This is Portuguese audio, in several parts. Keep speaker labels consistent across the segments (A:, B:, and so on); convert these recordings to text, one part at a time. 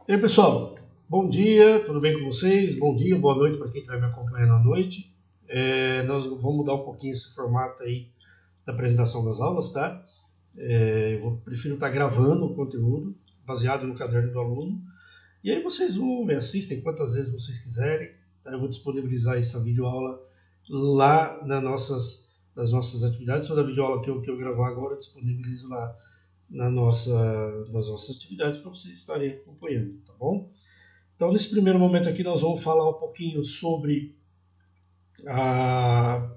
A: E aí, pessoal, bom dia, tudo bem com vocês? Bom dia, boa noite para quem está me acompanhando à noite. Nós vamos mudar um pouquinho esse formato aí da apresentação das aulas, tá? Prefiro estar gravando o conteúdo baseado no caderno do aluno. E aí vocês vão me assistem quantas vezes vocês quiserem. Tá? Eu vou disponibilizar essa videoaula lá nas nossas atividades. Toda videoaula que eu gravar agora eu disponibilizo lá nas nossas atividades para vocês estarem acompanhando, tá bom? Então, nesse primeiro momento aqui, nós vamos falar um pouquinho sobre a,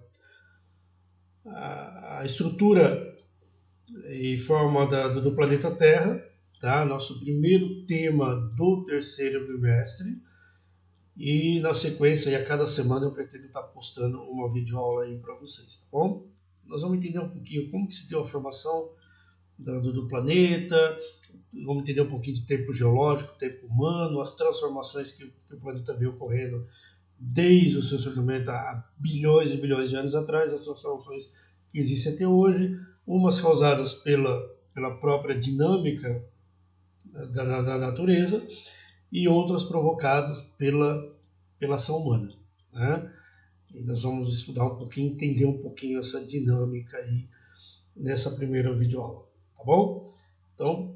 A: a estrutura e forma do planeta Terra, tá? Nosso primeiro tema do terceiro bimestre. E na sequência, a cada semana, eu pretendo estar postando uma videoaula aí para vocês, tá bom? Nós vamos entender um pouquinho como que se deu a formação do planeta, vamos entender um pouquinho de tempo geológico, tempo humano, as transformações que o planeta veio ocorrendo desde o seu surgimento há bilhões e bilhões de anos atrás, as transformações que existem até hoje, umas causadas pela própria dinâmica da natureza e outras provocadas pela ação humana. Né? E nós vamos estudar um pouquinho, entender um pouquinho essa dinâmica aí nessa primeira videoaula, tá bom? Então,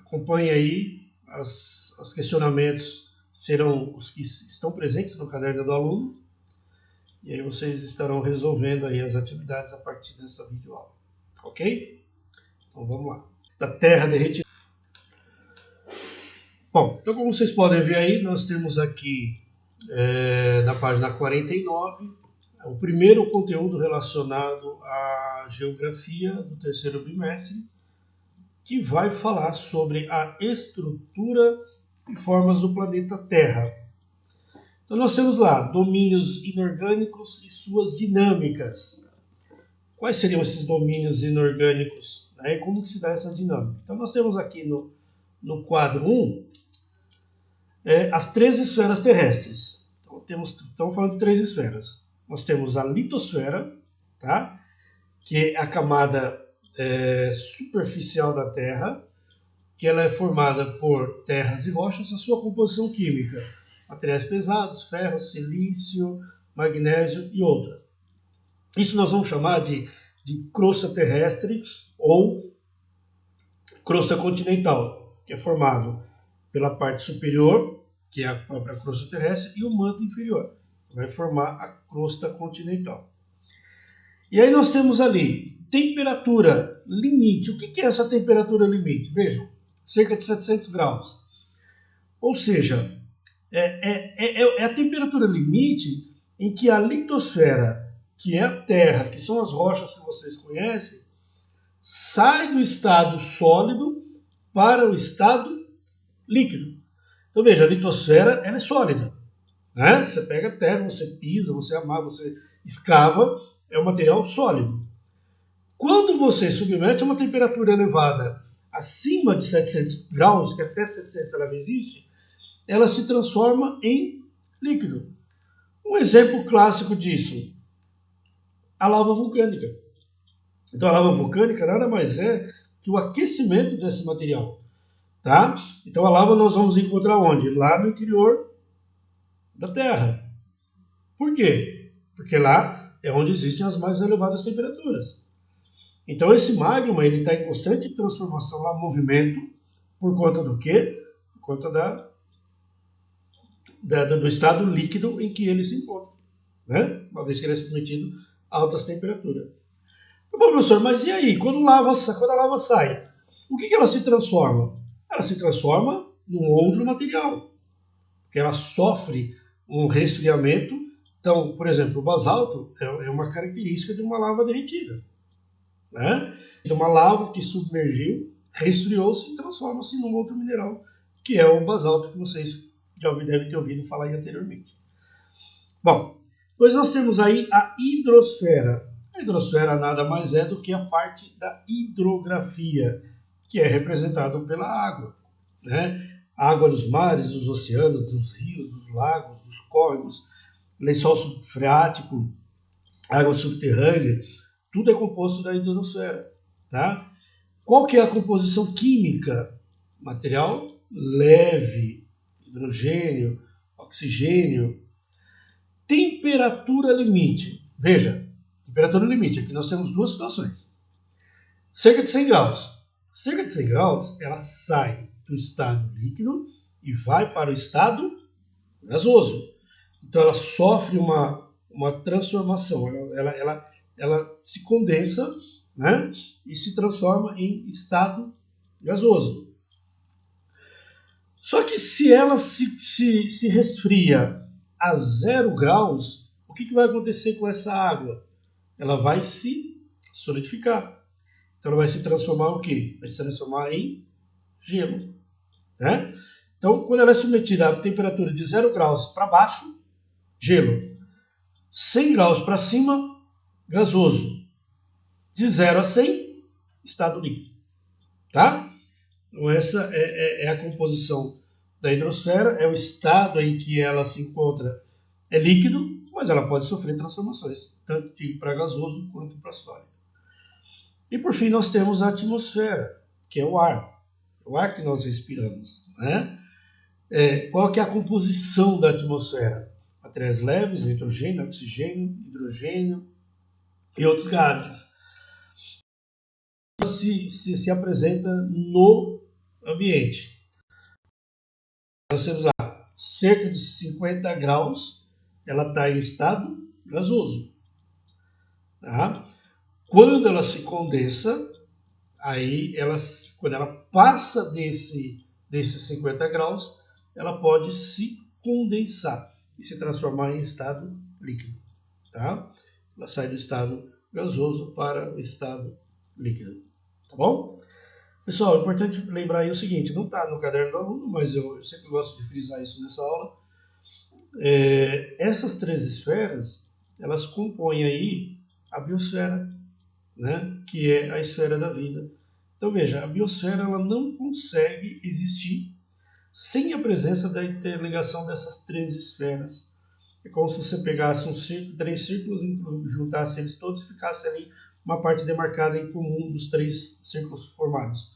A: acompanhe aí, os questionamentos serão os que estão presentes no caderno do aluno, e aí vocês estarão resolvendo aí as atividades a partir dessa videoaula, ok? Então vamos lá. Da Terra derretida. Bom, então como vocês podem ver aí, nós temos aqui na página 49 o primeiro conteúdo relacionado à geografia do terceiro bimestre, que vai falar sobre a estrutura e formas do planeta Terra. Então nós temos lá domínios inorgânicos e suas dinâmicas. Quais seriam esses domínios inorgânicos? Né? E como que se dá essa dinâmica? Então nós temos aqui no quadro 1 as três esferas terrestres. Então, estamos falando de três esferas. Nós temos a litosfera, tá? Que é a camada superficial da Terra, que ela é formada por terras e rochas, a sua composição química, materiais pesados, ferro, silício, magnésio e outras. Isso nós vamos chamar de crosta terrestre ou crosta continental, que é formado pela parte superior, que é a própria crosta terrestre, e o manto inferior, que vai formar a crosta continental. E aí nós temos ali temperatura limite. O que é essa temperatura limite? Vejam, cerca de 700 graus. Ou seja, é a temperatura limite em que a litosfera, que é a Terra, que são as rochas que vocês conhecem, sai do estado sólido para o estado líquido. Então veja, a litosfera ela é sólida. Né? Você pega a terra, você pisa, você amassa, você escava, é um material sólido. Quando você submete a uma temperatura elevada acima de 700 graus, que até 700 ela não existe, ela se transforma em líquido. Um exemplo clássico disso, a lava vulcânica. Então a lava vulcânica nada mais é que o aquecimento desse material. Tá? Então a lava nós vamos encontrar onde? Lá no interior da Terra. Por quê? Porque lá é onde existem as mais elevadas temperaturas. Então esse magma ele está em constante transformação, lá, movimento, por conta do quê? Por conta do estado líquido em que ele se encontra, né? Uma vez que ele é submetido a altas temperaturas. Então, bom, professor, mas e aí? Quando a lava sai, o que ela se transforma? Ela se transforma num outro material, porque ela sofre um resfriamento. Então, por exemplo, o basalto é uma característica de uma lava derretida. Né? Então, uma lava que submergiu, resfriou-se e transforma-se num outro mineral, que é o basalto, que vocês já devem ter ouvido falar aí anteriormente. Bom, depois nós temos aí a hidrosfera. A hidrosfera nada mais é do que a parte da hidrografia, que é representado pela água. Né? A água dos mares, dos oceanos, dos rios, dos lagos, dos córregos, lençol subfreático, água subterrânea, tudo é composto da hidrosfera. Tá? Qual que é a composição química? Material leve, hidrogênio, oxigênio. Temperatura limite. Veja, temperatura limite. Aqui nós temos duas situações. Cerca de 100 graus. Cerca de 100 graus, ela sai do estado líquido e vai para o estado gasoso. Então ela sofre uma transformação. Ela se condensa, né, e se transforma em estado gasoso. Só que se ela se resfria a 0 graus, o que vai acontecer com essa água? Ela vai se solidificar. Então ela vai se transformar em o quê? Vai se transformar em gelo. Né? Então, quando ela é submetida a temperatura de 0 graus para baixo, gelo. 100 graus para cima, gasoso. De 0 a 100, estado líquido. Tá? Então, essa é a composição da hidrosfera, é o estado em que ela se encontra. É líquido, mas ela pode sofrer transformações, tanto para gasoso quanto para sólido. E por fim, nós temos a atmosfera, que é o ar que nós respiramos. Né? Qual que é a composição da atmosfera? Materiais leves, nitrogênio, oxigênio, hidrogênio e outros gases. Se apresenta no ambiente. Nós temos lá cerca de 50 graus, ela está em estado gasoso. Tá? Quando ela se condensa, aí quando ela passa desses 50 graus, ela pode se condensar e se transformar em estado líquido. Tá? Ela sai do estado gasoso para o estado líquido. Tá bom? Pessoal, é importante lembrar aí o seguinte, não está no caderno do aluno, mas eu sempre gosto de frisar isso nessa aula. Essas 3 esferas, elas compõem aí a biosfera, né? Que é a esfera da vida. Então veja, a biosfera ela não consegue existir sem a presença da interligação dessas 3 esferas. É como se você pegasse 3 círculos, juntasse eles todos e ficasse ali uma parte demarcada em comum dos 3 círculos formados.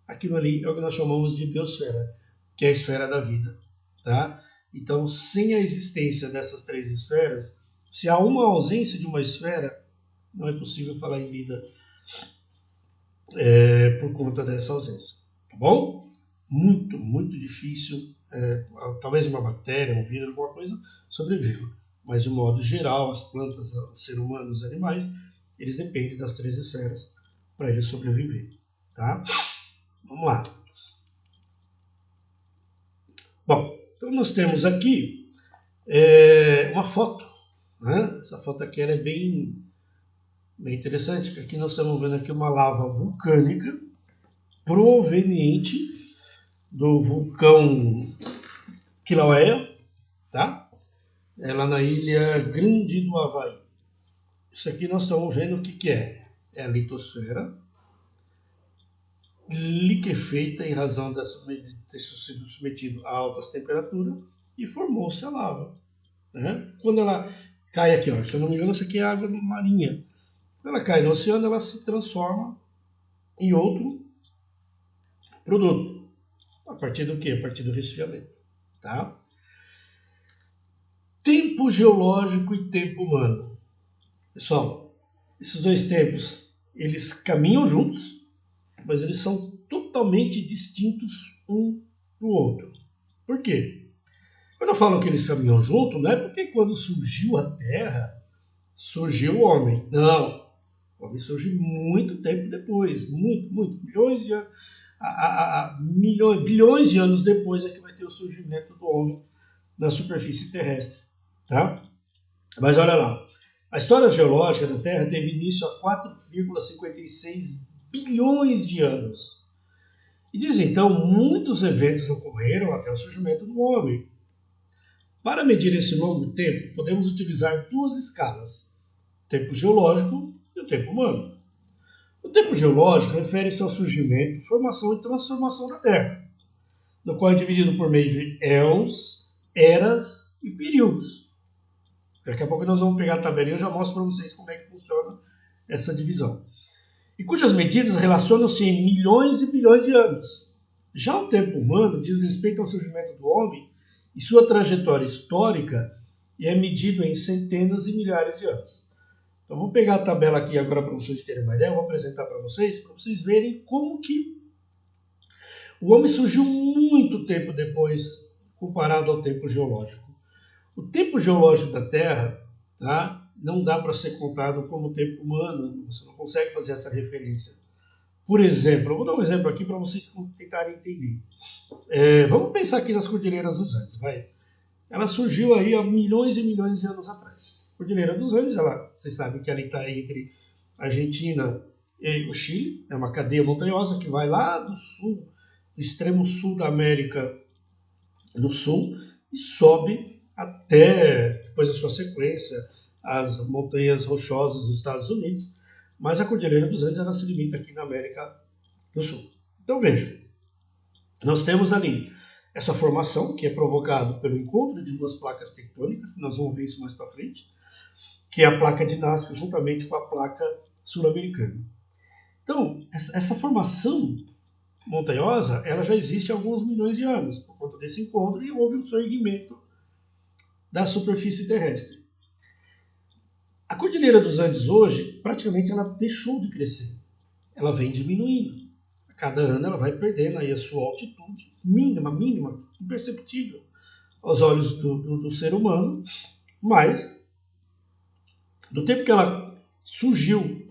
A: Aquilo ali é o que nós chamamos de biosfera, que é a esfera da vida. Tá? Então, sem a existência dessas 3 esferas, se há uma ausência de uma esfera, não é possível falar em vida por conta dessa ausência. Tá bom? Muito, muito difícil. Talvez uma bactéria, um vírus, alguma coisa, sobreviva. Mas, de modo geral, as plantas, os seres humanos, os animais, eles dependem das 3 esferas para eles sobreviverem. Tá? Vamos lá. Bom, então nós temos aqui uma foto. Né? Essa foto aqui ela é bem interessante, porque aqui nós estamos vendo aqui uma lava vulcânica proveniente do vulcão Kilauea, tá? É lá na ilha Grande do Havaí. Isso aqui nós estamos vendo o que é. É a litosfera, liquefeita em razão de ter sido submetido a altas temperaturas e formou-se a lava. Né? Quando ela cai aqui, ó, se eu não me engano, isso aqui é água marinha. Quando ela cai no oceano, ela se transforma em outro produto. A partir do quê? A partir do resfriamento. Tá? Tempo geológico e tempo humano. Pessoal, esses 2 tempos, eles caminham juntos, mas eles são totalmente distintos um do outro. Por quê? Quando eu falo que eles caminham juntos, não é porque quando surgiu a Terra, surgiu o homem. Não. O homem surge muito tempo depois. Muito. Bilhões de anos depois é que vai ter o surgimento do homem na superfície terrestre. Tá? Mas olha lá. A história geológica da Terra teve início há 4,56 bilhões de anos. E desde então, muitos eventos ocorreram até o surgimento do homem. Para medir esse longo tempo, podemos utilizar 2 escalas, o tempo geológico e o tempo humano. O tempo geológico refere-se ao surgimento, formação e transformação da Terra, no qual é dividido por meio de éons, eras e períodos. Daqui a pouco nós vamos pegar a tabelinha e eu já mostro para vocês como é que funciona essa divisão. E cujas medidas relacionam-se em milhões e bilhões de anos. Já o tempo humano diz respeito ao surgimento do homem e sua trajetória histórica é medido em centenas e milhares de anos. Então vamos pegar a tabela aqui agora para vocês terem uma ideia, eu vou apresentar para vocês verem como que o homem surgiu muito tempo depois comparado ao tempo geológico. O tempo geológico da Terra, tá, não dá para ser contado como tempo humano, você não consegue fazer essa referência. Por exemplo, eu vou dar um exemplo aqui para vocês tentarem entender. Vamos pensar aqui nas Cordilheiras dos Andes, vai. Ela surgiu aí há milhões e milhões de anos atrás. A Cordilheira dos Andes, vocês sabem que ela está entre a Argentina e o Chile, é uma cadeia montanhosa que vai lá do sul, do extremo sul da América do Sul, e sobe até, depois da sua sequência, as montanhas rochosas dos Estados Unidos, mas a Cordilheira dos Andes ela se limita aqui na América do Sul. Então veja, nós temos ali essa formação que é provocada pelo encontro de duas placas tectônicas, nós vamos ver isso mais para frente, que é a placa de Nazca juntamente com a placa sul-americana. Então, essa formação montanhosa ela já existe há alguns milhões de anos, por conta desse encontro, e houve um soerguimento da superfície terrestre. A Cordilheira dos Andes hoje, praticamente ela deixou de crescer. Ela vem diminuindo. A cada ano ela vai perdendo aí a sua altitude mínima, imperceptível aos olhos do ser humano, mas do tempo que ela surgiu,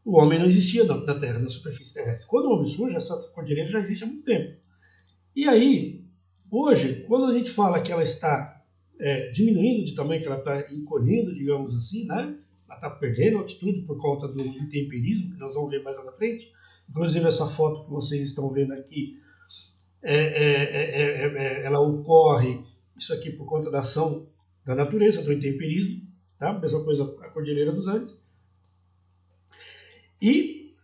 A: o homem não existia na Terra, na superfície terrestre. Quando o homem surge, essa cordilheira já existe há muito tempo. E aí, hoje, quando a gente fala que ela está diminuindo de tamanho, que ela está encolhendo, digamos assim, né? Ela está perdendo altitude por conta do intemperismo, que nós vamos ver mais lá na frente. Inclusive, essa foto que vocês estão vendo aqui, ela ocorre, isso aqui por conta da ação da natureza, do intemperismo, tá? Mesma coisa a Cordilheira dos Andes. E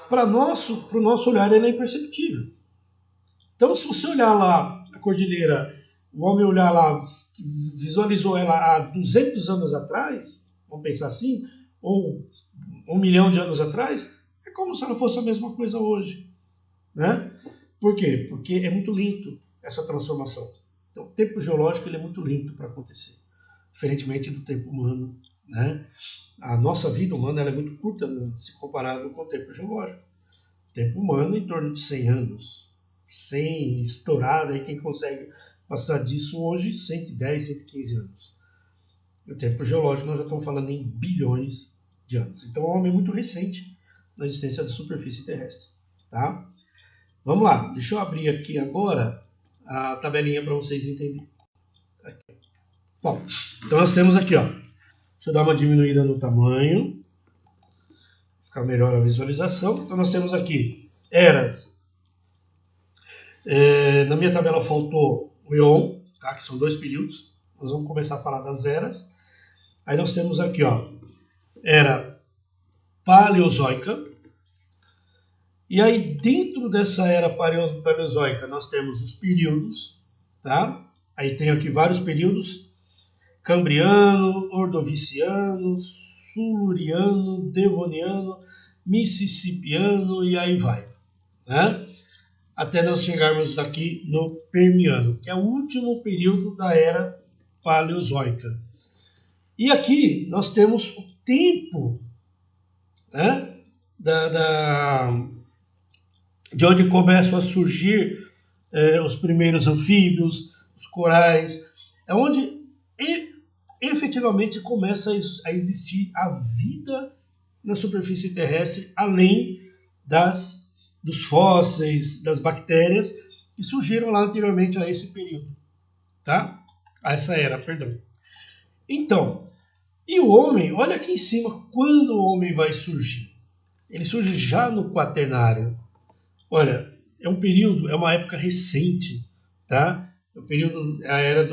A: para o nosso olhar ela é imperceptível. Então, se você olhar lá a cordilheira, o homem olhar lá, visualizou ela há 200 anos atrás, vamos pensar assim, ou 1 milhão de anos atrás, é como se ela fosse a mesma coisa hoje. Né? Por quê? Porque é muito lento essa transformação. Então, o tempo geológico ele é muito lento para acontecer, diferentemente do tempo humano. Né? A nossa vida humana ela é muito curta, né, se comparado com o tempo geológico. O tempo humano é em torno de 100 anos. 100 estourado, aí quem consegue passar disso hoje, 110, 115 anos. E o tempo geológico nós já estamos falando em bilhões de anos. Então é um homem muito recente na existência da superfície terrestre. Tá? Vamos lá, deixa eu abrir aqui agora a tabelinha para vocês entenderem. Aqui. Bom, então nós temos aqui, ó. Deixa eu dar uma diminuída no tamanho, ficar melhor a visualização. Então nós temos aqui eras. Na minha tabela faltou o Eon, tá? Que são 2 períodos. Nós vamos começar a falar das eras. Aí nós temos aqui, ó, era Paleozoica. E aí dentro dessa era Paleozoica nós temos os períodos, tá? Aí tem aqui vários períodos: Cambriano, Ordoviciano, Siluriano, Devoniano, Mississippiano e aí vai, né? Até nós chegarmos aqui no Permiano, que é o último período da era Paleozoica. E aqui nós temos o tempo, né, de onde começam a surgir os primeiros anfíbios, os corais, é onde efetivamente começa a existir a vida na superfície terrestre, além dos fósseis, das bactérias que surgiram lá anteriormente a esse período, tá? A essa era, perdão. Então, e o homem, olha aqui em cima, quando o homem vai surgir? Ele surge já no Quaternário. Olha, é um período, é uma época recente, tá? É o período, a era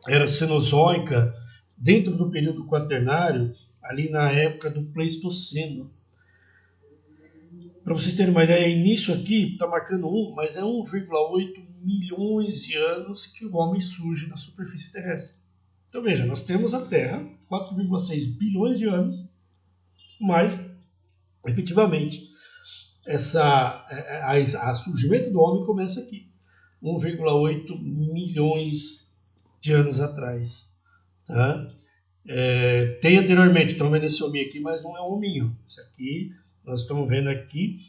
A: era Cenozoica, dentro do período Quaternário, ali na época do Pleistoceno. Para vocês terem uma ideia, início aqui está marcando 1, mas é 1,8 milhões de anos que o homem surge na superfície terrestre. Então veja, nós temos a Terra, 4,6 bilhões de anos, mas efetivamente o surgimento do homem começa aqui. 1,8 milhões de anos atrás. Tá? Tem anteriormente, estão vendo esse hominho aqui, mas não é um hominho. Isso aqui, nós estamos vendo aqui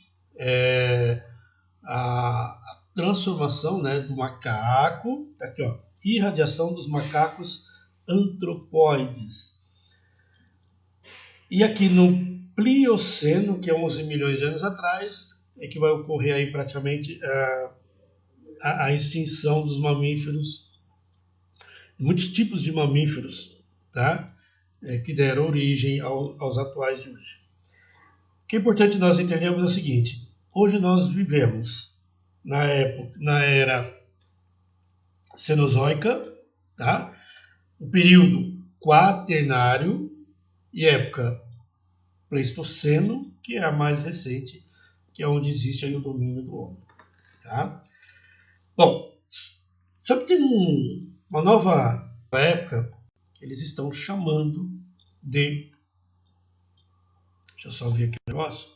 A: a transformação, né, do macaco. Tá aqui, ó, irradiação dos macacos antropóides. E aqui no Plioceno, que é 11 milhões de anos atrás, é que vai ocorrer aí praticamente a extinção dos mamíferos, muitos tipos de mamíferos, tá? Que deram origem aos atuais de hoje. O que é importante nós entendermos é o seguinte: hoje nós vivemos na era Cenozoica, tá? O período Quaternário e época Pleistoceno, que é a mais recente, que é onde existe aí o domínio do homem, tá? Bom, só que tem uma nova época que eles estão chamando de... Deixa eu só ver aqui o negócio.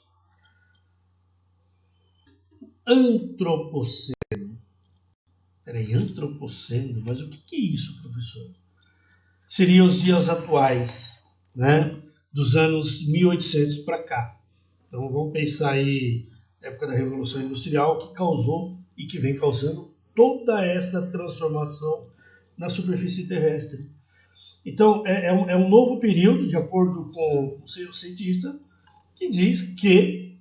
A: Antropoceno. Peraí, antropoceno? Mas o que é isso, professor? Seriam os dias atuais, né? Dos anos 1800 para cá. Então vamos pensar aí na época da Revolução Industrial, que causou e que vem causando toda essa transformação na superfície terrestre. Então é um novo período, de acordo com o cientista, que diz que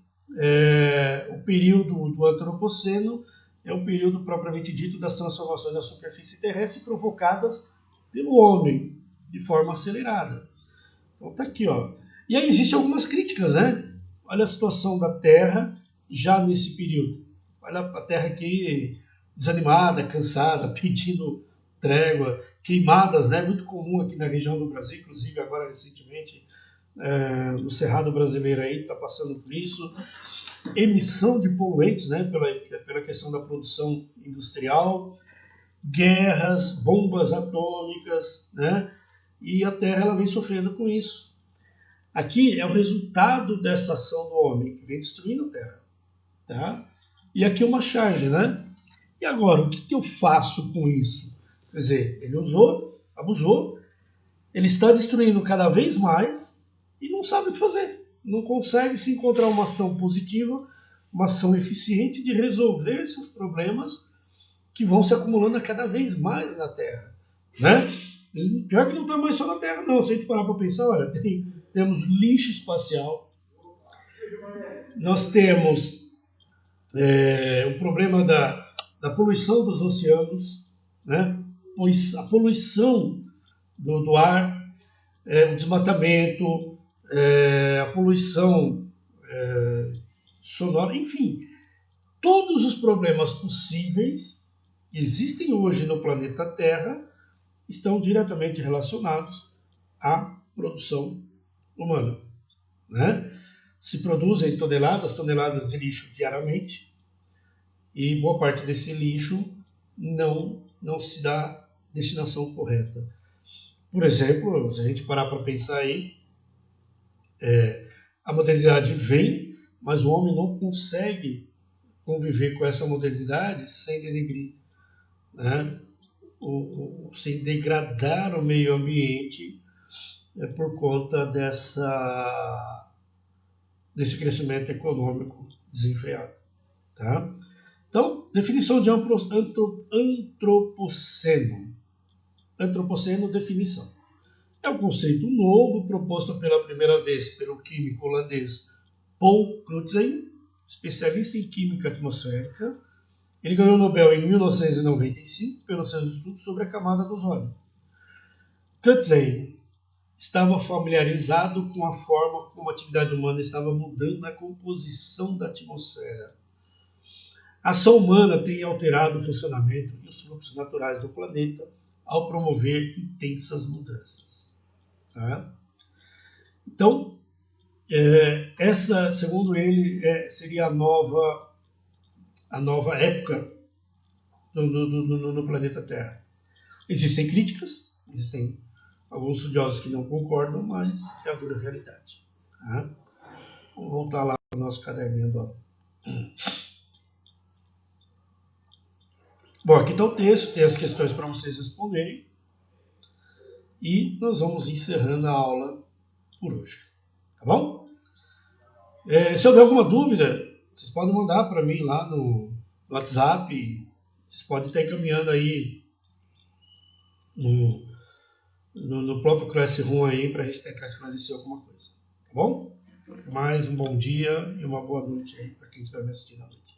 A: o período do Antropoceno é o período propriamente dito das transformações da superfície terrestre provocadas pelo homem de forma acelerada. Então tá aqui, ó. E aí existem algumas críticas, né? Olha a situação da Terra já nesse período. Olha a Terra aqui desanimada, cansada, pedindo trégua, queimadas, né? Muito comum aqui na região do Brasil, inclusive agora recentemente no Cerrado brasileiro aí está passando por isso. Emissão de poluentes, né? Pela questão da produção industrial, guerras, bombas atômicas, né? E a Terra ela vem sofrendo com isso. Aqui é o resultado dessa ação do homem que vem destruindo a Terra, tá? E aqui uma charge, né? E agora, o que eu faço com isso? Quer dizer, ele usou, abusou, ele está destruindo cada vez mais e não sabe o que fazer. Não consegue se encontrar uma ação positiva, uma ação eficiente de resolver seus problemas que vão se acumulando cada vez mais na Terra, né? Pior que não está mais só na Terra, não. Se a gente parar para pensar, olha, temos lixo espacial, nós temos o problema da poluição dos oceanos, né? Pois a poluição do ar, o desmatamento, a poluição sonora, enfim, todos os problemas possíveis que existem hoje no planeta Terra estão diretamente relacionados à produção humana, né? Se produzem toneladas de lixo diariamente e boa parte desse lixo não se dá destinação correta. Por exemplo, se a gente parar para pensar aí, a modernidade vem, mas o homem não consegue conviver com essa modernidade sem denegrir, né? Sem degradar o meio ambiente por conta desse crescimento econômico desenfreado, tá? Então, definição de antropoceno. Antropoceno, definição. É um conceito novo proposto pela primeira vez pelo químico holandês Paul Crutzen, especialista em química atmosférica. Ele ganhou o Nobel em 1995 pelos seus estudos sobre a camada do ozônio. Crutzen estava familiarizado com a forma como a atividade humana estava mudando a composição da atmosfera. A ação humana tem alterado o funcionamento e os fluxos naturais do planeta ao promover intensas mudanças. Tá? Então, essa, segundo ele, seria a nova época no planeta Terra. Existem críticas, existem alguns estudiosos que não concordam, mas é a dura realidade. Tá? Vamos voltar lá para o nosso caderninho do Bom, aqui está o texto, tem as questões para vocês responderem. E nós vamos encerrando a aula por hoje. Tá bom? Se houver alguma dúvida, vocês podem mandar para mim lá no WhatsApp. Vocês podem estar encaminhando aí no próprio Classroom aí para a gente tentar esclarecer alguma coisa. Tá bom? Mais um bom dia e uma boa noite aí para quem estiver me assistindo à noite.